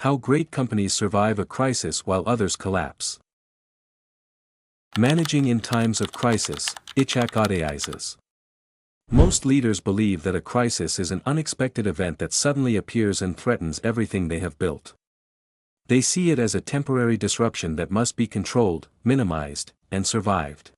How great companies survive a crisis while others collapse. Managing in times of crisis, Ichak Adizes. Most leaders believe that a crisis is an unexpected event that suddenly appears and threatens everything they have built. They see it as a temporary disruption that must be controlled, minimized, and survived.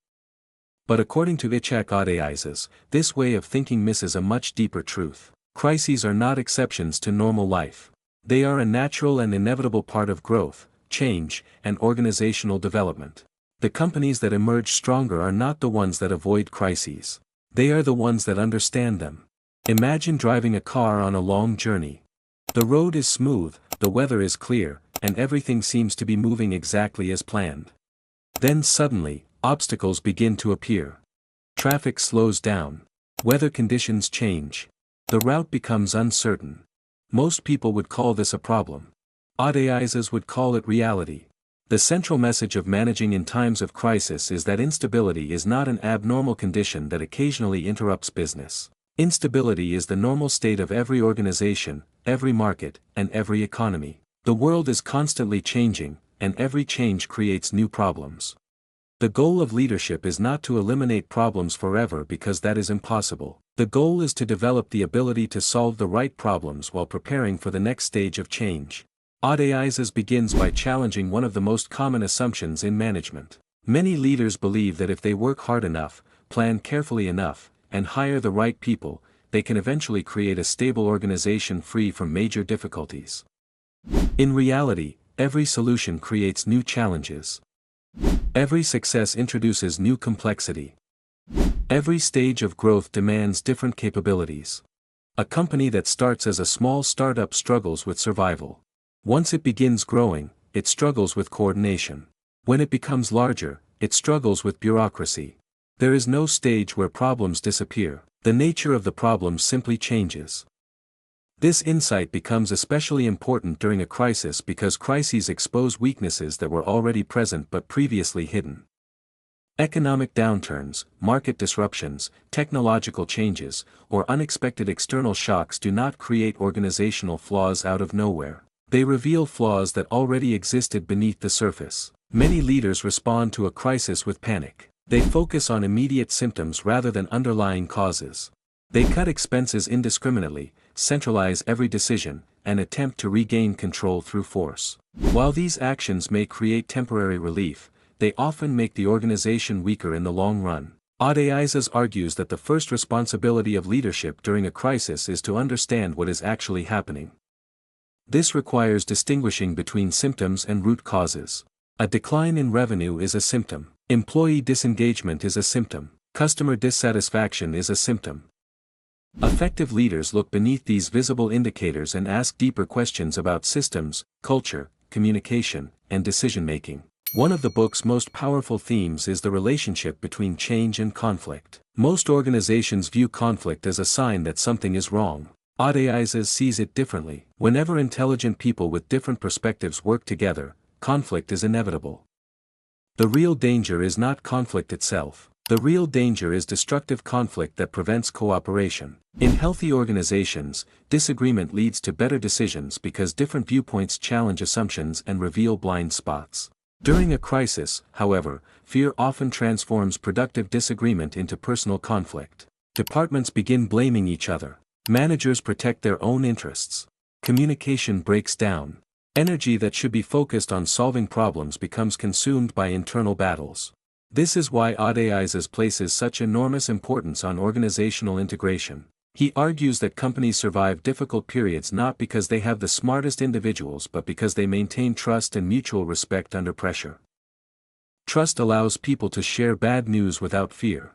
But according to Ichak Adizes, this way of thinking misses a much deeper truth. Crises are not exceptions to normal life. They are a natural and inevitable part of growth, change, and organizational development. The companies that emerge stronger are not the ones that avoid crises. They are the ones that understand them. Imagine driving a car on a long journey. The road is smooth, the weather is clear, and everything seems to be moving exactly as planned. Then suddenly, obstacles begin to appear. Traffic slows down. Weather conditions change. The route becomes uncertain. Most people would call this a problem. Adizes would call it reality. The central message of managing in times of crisis is that instability is not an abnormal condition that occasionally interrupts business. Instability is the normal state of every organization, every market, and every economy. The world is constantly changing, and every change creates new problems. The goal of leadership is not to eliminate problems forever because that is impossible. The goal is to develop the ability to solve the right problems while preparing for the next stage of change. Adizes begins by challenging one of the most common assumptions in management. Many leaders believe that if they work hard enough, plan carefully enough, and hire the right people, they can eventually create a stable organization free from major difficulties. In reality, every solution creates new challenges. Every success introduces new complexity. Every stage of growth demands different capabilities. A company that starts as a small startup struggles with survival. Once it begins growing, it struggles with coordination. When it becomes larger, it struggles with bureaucracy. There is no stage where problems disappear. The nature of the problem simply changes. This insight becomes especially important during a crisis because crises expose weaknesses that were already present but previously hidden. Economic downturns, market disruptions, technological changes, or unexpected external shocks do not create organizational flaws out of nowhere. They reveal flaws that already existed beneath the surface. Many leaders respond to a crisis with panic. They focus on immediate symptoms rather than underlying causes. They cut expenses indiscriminately, centralize every decision, and attempt to regain control through force. While these actions may create temporary relief, they often make the organization weaker in the long run. Adizes argues that the first responsibility of leadership during a crisis is to understand what is actually happening. This requires distinguishing between symptoms and root causes. A decline in revenue is a symptom. Employee disengagement is a symptom. Customer dissatisfaction is a symptom. Effective leaders look beneath these visible indicators and ask deeper questions about systems, culture, communication, and decision-making. One of the book's most powerful themes is the relationship between change and conflict. Most organizations view conflict as a sign that something is wrong. Adizes sees it differently. Whenever intelligent people with different perspectives work together, conflict is inevitable. The real danger is not conflict itself. The real danger is destructive conflict that prevents cooperation. In healthy organizations, disagreement leads to better decisions because different viewpoints challenge assumptions and reveal blind spots. During a crisis, however, fear often transforms productive disagreement into personal conflict. Departments begin blaming each other. Managers protect their own interests. Communication breaks down. Energy that should be focused on solving problems becomes consumed by internal battles. This is why Adizes places such enormous importance on organizational integration. He argues that companies survive difficult periods not because they have the smartest individuals but because they maintain trust and mutual respect under pressure. Trust allows people to share bad news without fear.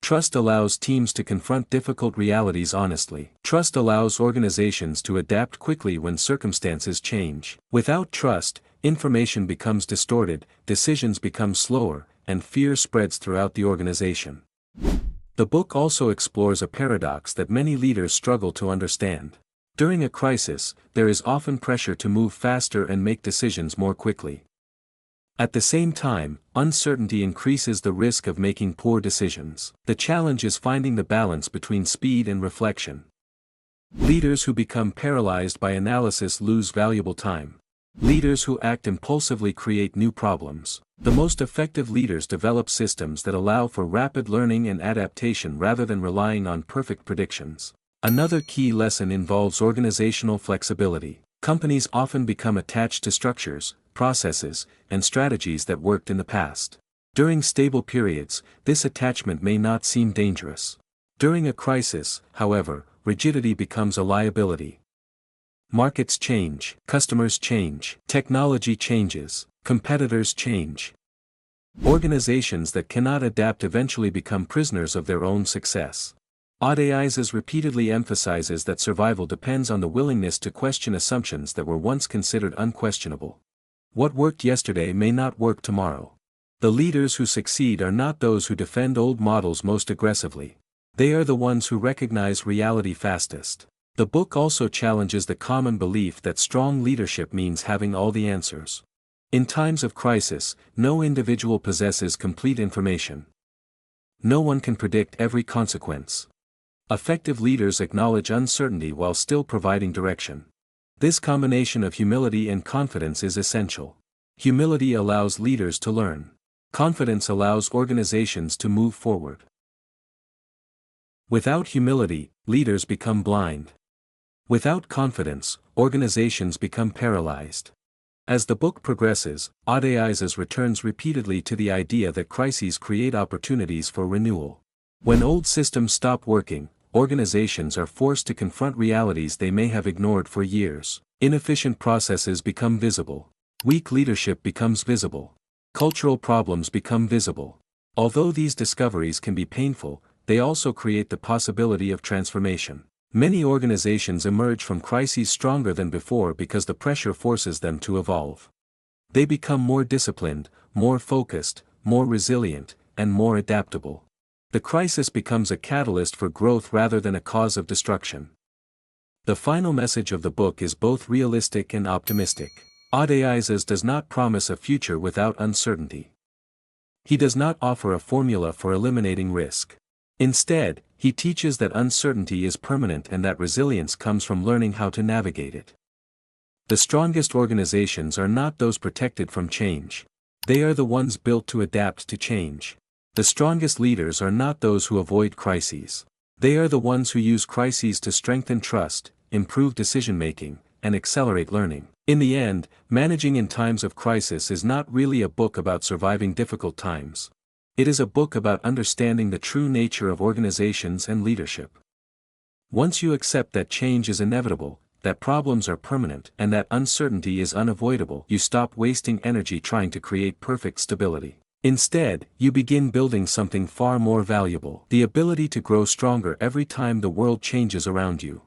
Trust allows teams to confront difficult realities honestly. Trust allows organizations to adapt quickly when circumstances change. Without trust, information becomes distorted, decisions become slower, and fear spreads throughout the organization. The book also explores a paradox that many leaders struggle to understand. During a crisis, there is often pressure to move faster and make decisions more quickly. At the same time, uncertainty increases the risk of making poor decisions. The challenge is finding the balance between speed and reflection. Leaders who become paralyzed by analysis lose valuable time. Leaders who act impulsively create new problems. The most effective leaders develop systems that allow for rapid learning and adaptation rather than relying on perfect predictions. Another key lesson involves organizational flexibility. Companies often become attached to structures, processes, and strategies that worked in the past. During stable periods, this attachment may not seem dangerous. During a crisis, however, rigidity becomes a liability. Markets change, customers change, technology changes, competitors change. Organizations that cannot adapt eventually become prisoners of their own success. Adizes repeatedly emphasizes that survival depends on the willingness to question assumptions that were once considered unquestionable. What worked yesterday may not work tomorrow. The leaders who succeed are not those who defend old models most aggressively. They are the ones who recognize reality fastest. The book also challenges the common belief that strong leadership means having all the answers. In times of crisis, no individual possesses complete information. No one can predict every consequence. Effective leaders acknowledge uncertainty while still providing direction. This combination of humility and confidence is essential. Humility allows leaders to learn. Confidence allows organizations to move forward. Without humility, leaders become blind. Without confidence, organizations become paralyzed. As the book progresses, Adizes returns repeatedly to the idea that crises create opportunities for renewal. When old systems stop working, organizations are forced to confront realities they may have ignored for years. Inefficient processes become visible. Weak leadership becomes visible. Cultural problems become visible. Although these discoveries can be painful, they also create the possibility of transformation. Many organizations emerge from crises stronger than before because the pressure forces them to evolve. They become more disciplined, more focused, more resilient, and more adaptable. The crisis becomes a catalyst for growth rather than a cause of destruction. The final message of the book is both realistic and optimistic. Adizes does not promise a future without uncertainty. He does not offer a formula for eliminating risk. Instead, he teaches that uncertainty is permanent and that resilience comes from learning how to navigate it. The strongest organizations are not those protected from change. They are the ones built to adapt to change. The strongest leaders are not those who avoid crises. They are the ones who use crises to strengthen trust, improve decision-making, and accelerate learning. In the end, managing in times of crisis is not really a book about surviving difficult times. It is a book about understanding the true nature of organizations and leadership. Once you accept that change is inevitable, that problems are permanent, and that uncertainty is unavoidable, you stop wasting energy trying to create perfect stability. Instead, you begin building something far more valuable: the ability to grow stronger every time the world changes around you.